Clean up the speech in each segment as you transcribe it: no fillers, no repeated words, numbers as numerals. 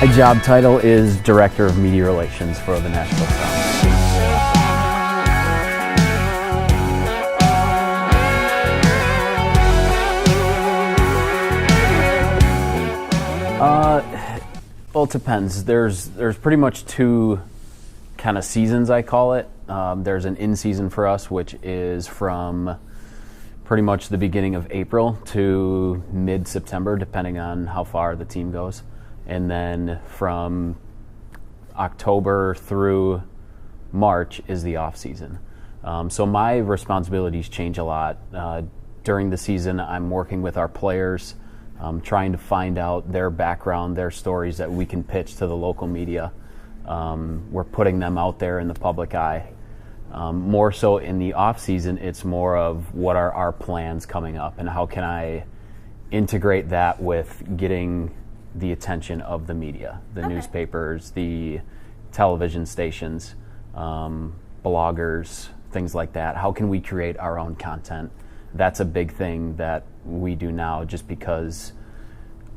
My job title is Director of Media Relations for the Nashville Sound. Well, it depends. There's pretty much two kind of seasons, I call it. There's an in-season for us, which is from pretty much the beginning of April to mid-September, depending on how far the team goes. And then from October through March is the off-season. So my responsibilities change a lot. During the season, I'm working with our players, trying to find out their background, their stories that we can pitch to the local media. We're putting them out there in the public eye. More so in the off season, it's more of what are our plans coming up and how can I integrate that with getting the attention of the media, the newspapers, the television stations, bloggers, things like that. How can we create our own content? That's a big thing that we do now just because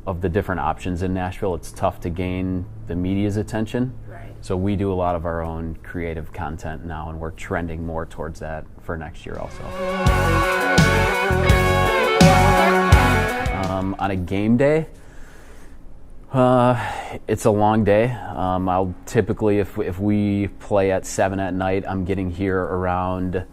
of the different options in Nashville. It's tough to gain the media's attention. Right. So we do a lot of our own creative content now, and we're trending more towards that for next year also. On a game day, it's a long day. I'll typically, if we play at 7 at night, I'm getting here around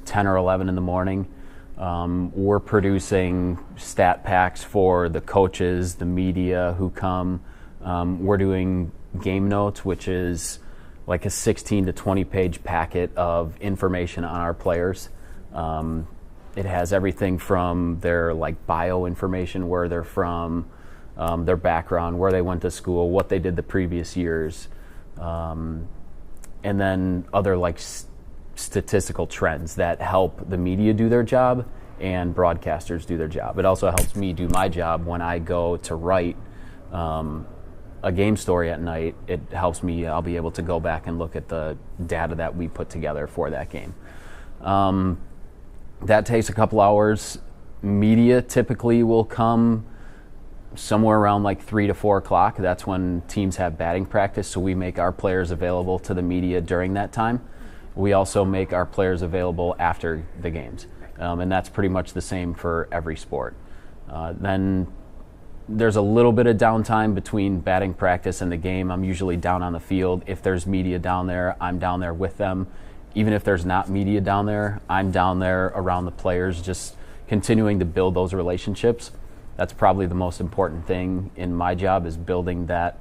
10 or 11 in the morning. We're producing stat packs for the coaches, the media who come. We're doing game notes, which is like a 16 to 20 page packet of information on our players. It has everything from their like bio information, where they're from, their background, where they went to school, what they did the previous years, and then other like statistical trends that help the media do their job and broadcasters do their job. It also helps me do my job when I go to write a game story at night. It helps me, I'll be able to go back and look at the data that we put together for that game. That takes a couple hours. Media typically will come somewhere around like 3 to 4 o'clock. That's when teams have batting practice, so we make our players available to the media during that time. We also make our players available after the games, and that's pretty much the same for every sport. Then there's a little bit of downtime between batting practice and the game. I'm usually down on the field. If there's media down there, I'm down there with them. Even if there's not media down there, I'm down there around the players, just continuing to build those relationships. That's probably the most important thing in my job, is building that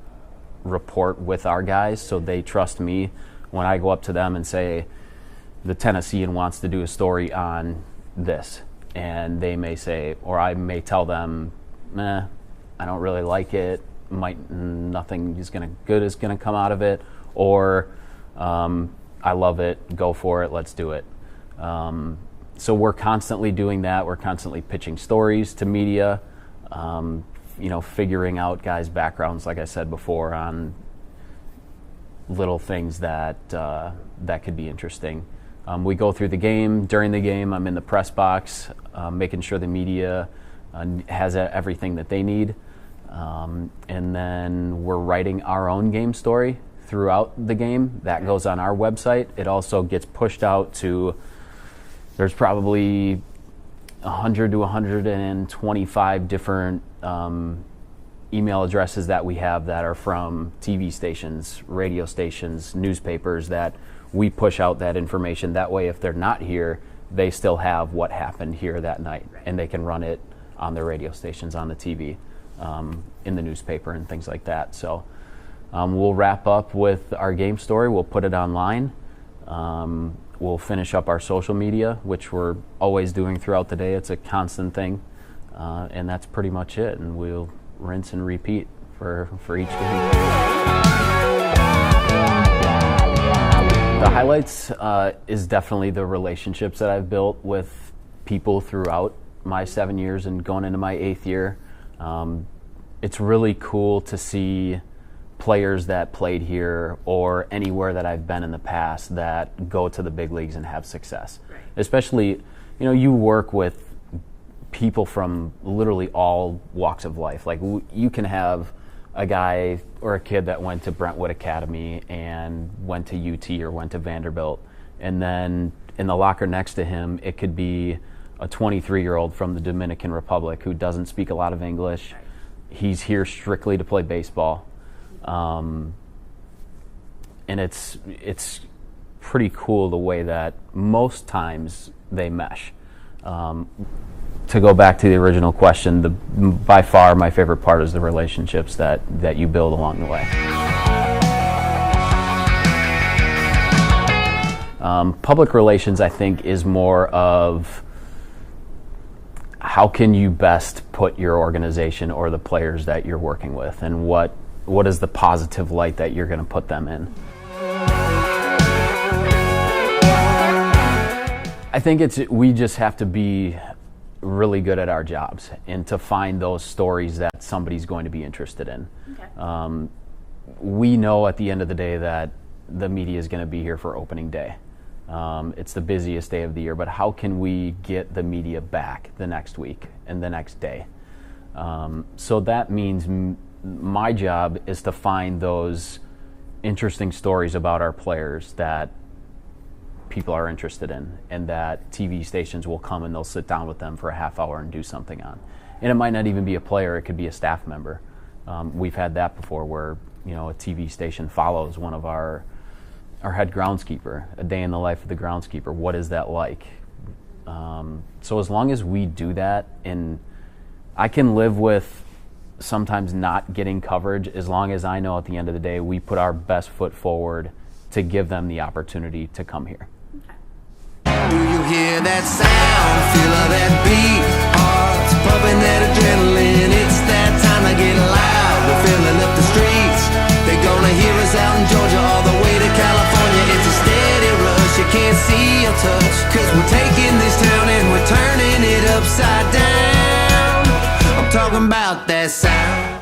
rapport with our guys so they trust me when I go up to them and say, the Tennessean wants to do a story on this. And they may say, or I may tell them, I don't really like it. Nothing good is gonna come out of it. Or, I love it, go for it, let's do it. So we're constantly doing that. We're constantly pitching stories to media, figuring out guys' backgrounds, like I said before, on little things that could be interesting. We go through the game. During the game, I'm in the press box, making sure the media has everything that they need. And then we're writing our own game story throughout the game. That goes on our website. It also gets pushed out to, there's probably 100 to 125 different email addresses that we have that are from TV stations, radio stations, newspapers, that we push out that information. That way, if they're not here, they still have what happened here that night, and they can run it on their radio stations, on the TV, in the newspaper and things like that. So we'll wrap up with our game story. We'll put it online. We'll finish up our social media, which we're always doing throughout the day. It's a constant thing, and that's pretty much it. And we'll rinse and repeat for each game. The highlights is definitely the relationships that I've built with people throughout my 7 years and going into my 8th year. It's really cool to see players that played here or anywhere that I've been in the past that go to the big leagues and have success. Right. Especially, you work with people from literally all walks of life. Like you can have a guy or a kid that went to Brentwood Academy and went to UT or went to Vanderbilt. And then in the locker next to him, it could be a 23-year-old from the Dominican Republic who doesn't speak a lot of English. He's here strictly to play baseball. And it's pretty cool the way that most times they mesh. To go back to the original question, by far my favorite part is the relationships that you build along the way. Public relations, I think, is more of how can you best put your organization or the players that you're working with, and what is the positive light that you're going to put them in. I think we just have to be really good at our jobs and to find those stories that somebody's going to be interested in. Okay. We know at the end of the day that the media is going to be here for opening day. It's the busiest day of the year, but how can we get the media back the next week and the next day? So that means my job is to find those interesting stories about our players that people are interested in, and that TV stations will come and they'll sit down with them for a half hour and do something on. And it might not even be a player, it could be a staff member. We've had that before where, you know, a TV station follows one of our head groundskeeper, a day in the life of the groundskeeper. What is that like? So as long as we do that, and I can live with sometimes not getting coverage, as long as I know at the end of the day we put our best foot forward to give them the opportunity to come here. Do you hear that sound? Feel that beat? Hearts pumping that adrenaline. It's that time to get loud. We're filling up the streets. They're gonna hear us out in Georgia all the way to California. It's a steady rush, you can't see or touch. Cause we're taking this town and we're turning it upside down. I'm talking about that sound.